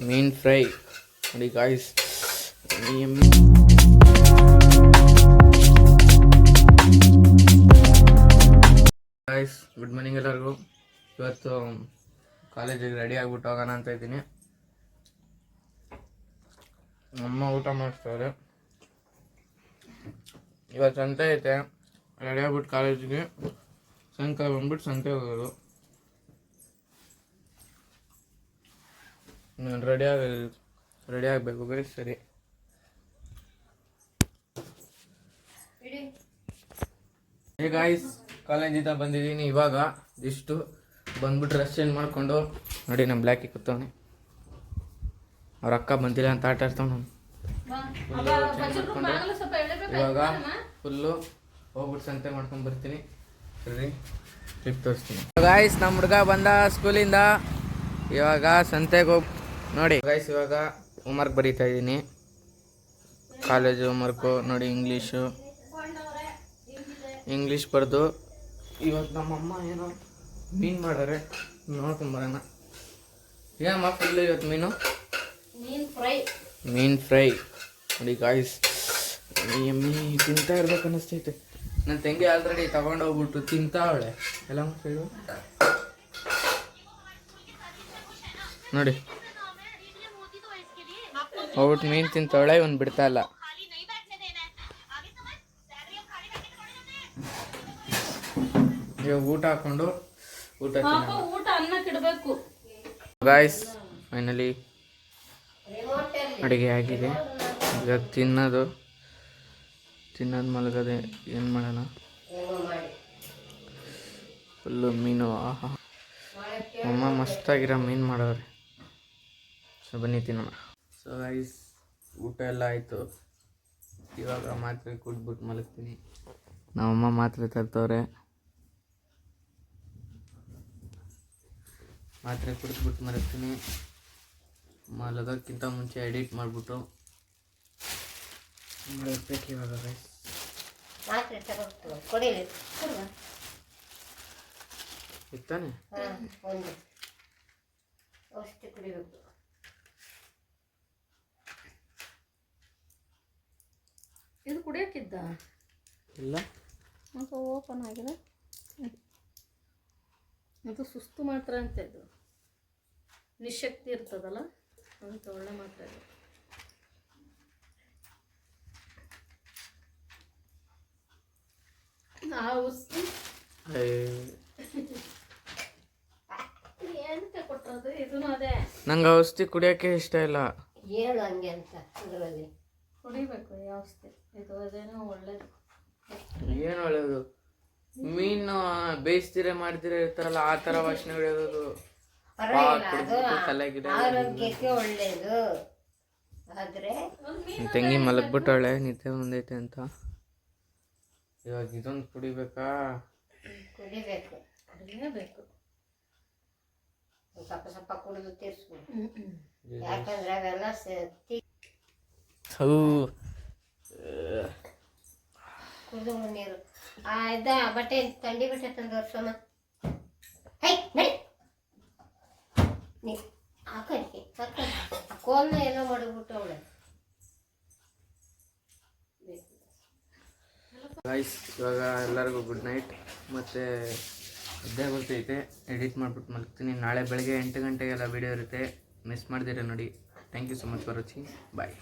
ಮೀನ್ fry ನೋಡಿ guys. Guys good morning ಎಲ್ಲರಿಗೂ. ಇವತ್ತು ಕಾಲೇಜಿಗೆ ರೆಡಿ ಆಗಿಬಿಟ್ಟು ಹೋಗೋಣ ಅಂತ ಇದ್ದೀನಿ. ಅಮ್ಮ ಊಟ ಮಾಡಿಸ್ತಾರೆ. ಇವತ್ತು ಸಂತೆ ಐತೆ, ರೆಡಿ ಆಗ್ಬಿಟ್ಟು ಕಾಲೇಜಿಗೆ ಸಾಯಂಕಾಲ ಬಂದ್ಬಿಟ್ಟು ಸಂತೆ ಹೋಗೋದು. ರೆಡಿ ಆಗಬೇಕು ಗೈಸ್. ಸರಿ ಹೇ ಗಾಯ್ಸ್, ಕಾಲೇಜಿಂದ ಬಂದಿದ್ದೀನಿ ಇವಾಗ. ಇಷ್ಟು ಬಂದ್ಬಿಟ್ಟು ಡ್ರೆಸ್ ಚೇಂಜ್ ಮಾಡಿಕೊಂಡು ನೋಡಿ ನಮ್ಮ ಬ್ಲ್ಯಾಕಿಗೆ ಕೂತವನೆ. ಅವ್ರ ಅಕ್ಕ ಬಂದಿಲ್ಲ ಅಂತ ಆಟ ಆಡ್ತಾವ. ಇವಾಗ ಫುಲ್ಲು ಹೋಗ್ಬಿಟ್ಟು ಸಂತೆ ಮಾಡ್ಕೊಂಡು ಬರ್ತೀನಿ. ಸರಿ ಟ್ರಿಪ್ ತೋರಿಸ್ತೀನಿ ಗಾಯ್ಸ್. ನಮ್ಮ ಹುಡುಗ ಬಂದ ಸ್ಕೂಲಿಂದ, ಇವಾಗ ಸಂತೆಗೆ ಹೋಗಿ ನೋಡಿ ಗಾಯ್ಸ್. ಇವಾಗ ಹೋಮ್ವರ್ಕ್ ಬರೀತಾ ಇದ್ದೀನಿ, ಕಾಲೇಜು ಹೋಮ್ವರ್ಕು ನೋಡಿ. ಇಂಗ್ಲೀಷ್ ಬರೆದು ಇವತ್ತು ನಮ್ಮಮ್ಮ ಏನೋ ಮೀನು ಮಾಡಾರೆ, ನೋಡ್ಕೊಂಬರೋಣ. ಏನಮ್ಮ ಫುಲ್ಲು ಇವತ್ತು ಮೀನ್ ಫ್ರೈ ನೋಡಿ ಗಾಯ್ಸ್. ತಿಂತಾ ಇರ್ಬೇಕು ಅನ್ನಿಸ್ತೈತೆ. ನನ್ನ ತಂಗಿ ಆಲ್ರೆಡಿ ತಗೊಂಡೋಗ್ಬಿಟ್ಟು ತಿಂತಾವಳೆ ಎಲ್ಲ ಮಕ್ಕಳು ನೋಡಿ. ಹೋಗ್ಬಿಟ್ಟು ಮೀನು ತಿಂತಾವಳೆ, ಇವನು ಬಿಡ್ತಾ ಇಲ್ಲ. ಇವಾಗ ಊಟ ಹಾಕೊಂಡು ಊಟ ಗಾಯ್ಸ್. ಫೈನಲಿ ಅಡುಗೆ ಆಗಿದೆ. ಈಗ ತಿನ್ನೋದು ಮಲಗೋದೆ. ಏನು ಮಾಡೋಣ, ಫುಲ್ಲು ಮೀನು. ಆಹಾ, ಅಮ್ಮ ಮಸ್ತಾಗಿರೋ ಮೀನು ಮಾಡೋರೆ. ಸೊ ಬನ್ನಿ ತಿನ್ನೋಣ. ಸೊ ಗೈಸ್ ಊಟ ಎಲ್ಲ ಆಯಿತು. ಇವಾಗ ಮಾತ್ರೆ ಕುಡ್ಬಿಟ್ಟು ಮಲಗ್ತೀನಿ. ನಮ್ಮಮ್ಮ ಮಾತ್ರೆ ತರ್ತವ್ರೆ. ಮಾತ್ರೆ ಕುಡಿದ್ಬಿಟ್ಟು ಮಲಗ್ತೀನಿ. ಮಲಗೋಕ್ಕಿಂತ ಮುಂಚೆ ಎಡಿಟ್ ಮಾಡಿಬಿಟ್ಟು ಮಲಗಬೇಕು ಇವಾಗ ಗೈಸ್. ಇತ್ತಾನೆ ಇದು ಕುಡಿಯೋಕ್ಕಿದ್ದ ಇಲ್ಲ, ಮತ್ತು ಓಪನ್ ಆಗಿದೆ. ಅದು ಸುಸ್ತು ಮಾತ್ರ ಅಂತ, ಇದು ನಿಶಕ್ತಿ ಇರ್ತದಲ್ಲ ಅಂತ ಒಳ್ಳೆ ಮಾತ್ರ ಇದು. ಎಂತ ಕೊಟ್ಟದ್ದು ಇದೂ ಅದೇ. ನಂಗೆ ಔಷಧಿ ಕುಡಿಯೋಕ್ಕೆ ಇಷ್ಟ ಇಲ್ಲ. ಏನು ಹಂಗೆ ಅಂತ ಅದರಲ್ಲಿ ಕುಡಿಬೇಕು ಈ ಔಷಧಿ. ಇದು ಅದೇನೋ ಒಳ್ಳೇದು. ಏನು ಒಳ್ಳೇದು? ಮೀನು ಬೇಯಿಸ್ತೀರ ಮಾಡ್ತೀರ ಇರ್ತಾರಲ್ಲ ಆ ಥರ ವಾಸನೆ ಹೊಡೆಯೋದು. ಆರೋಗ್ಯಕ್ಕೆ ಒಳ್ಳೇದು. ಆದ್ರೆ ತಂಗಿ ಮಲಗ್ಬಿಟ್ಟವಳೆ, ನಿದ್ದೆ ಬಂದೈತೆ ಅಂತ. ಇವಾಗ ಇದೊಂದು ಕುಡಿಬೇಕಾ? ಕುಡಿಬೇಕು, ಸ್ವಲ್ಪ ಕುಡಿದು ತೀರ್ಸ್ಬೇಕು. ಯಾಕಂದ್ರೆ ಅವೆಲ್ಲ ಕುಡಿದು ನೀರು ಬಟ್ಟೆ ಥಂಡಿ ಬಟ್ಟೆ ತಂದು ವರ್ಷಮ ಹಾಕಿ ಕೋಲ್ನ ಎಲ್ಲ ಮಾಡಿಬಿಟ್ಟು ಅವಳೆ. ಗೈಸ್ ಇವಾಗ ಎಲ್ಲರಿಗೂ ಗುಡ್ ನೈಟ್. ಮತ್ತು ನಿದ್ದೆ ಬರ್ತೈತೆ, ಎಡಿಟ್ ಮಾಡಿಬಿಟ್ಟು ಮಲಗ್ತೀನಿ. ನಾಳೆ ಬೆಳಗ್ಗೆ 8 ಗಂಟೆಗೆಲ್ಲ ವೀಡಿಯೋ ಇರುತ್ತೆ, ಮಿಸ್ ಮಾಡ್ದಿರ ನೋಡಿ. Thank you so much for watching. Bye.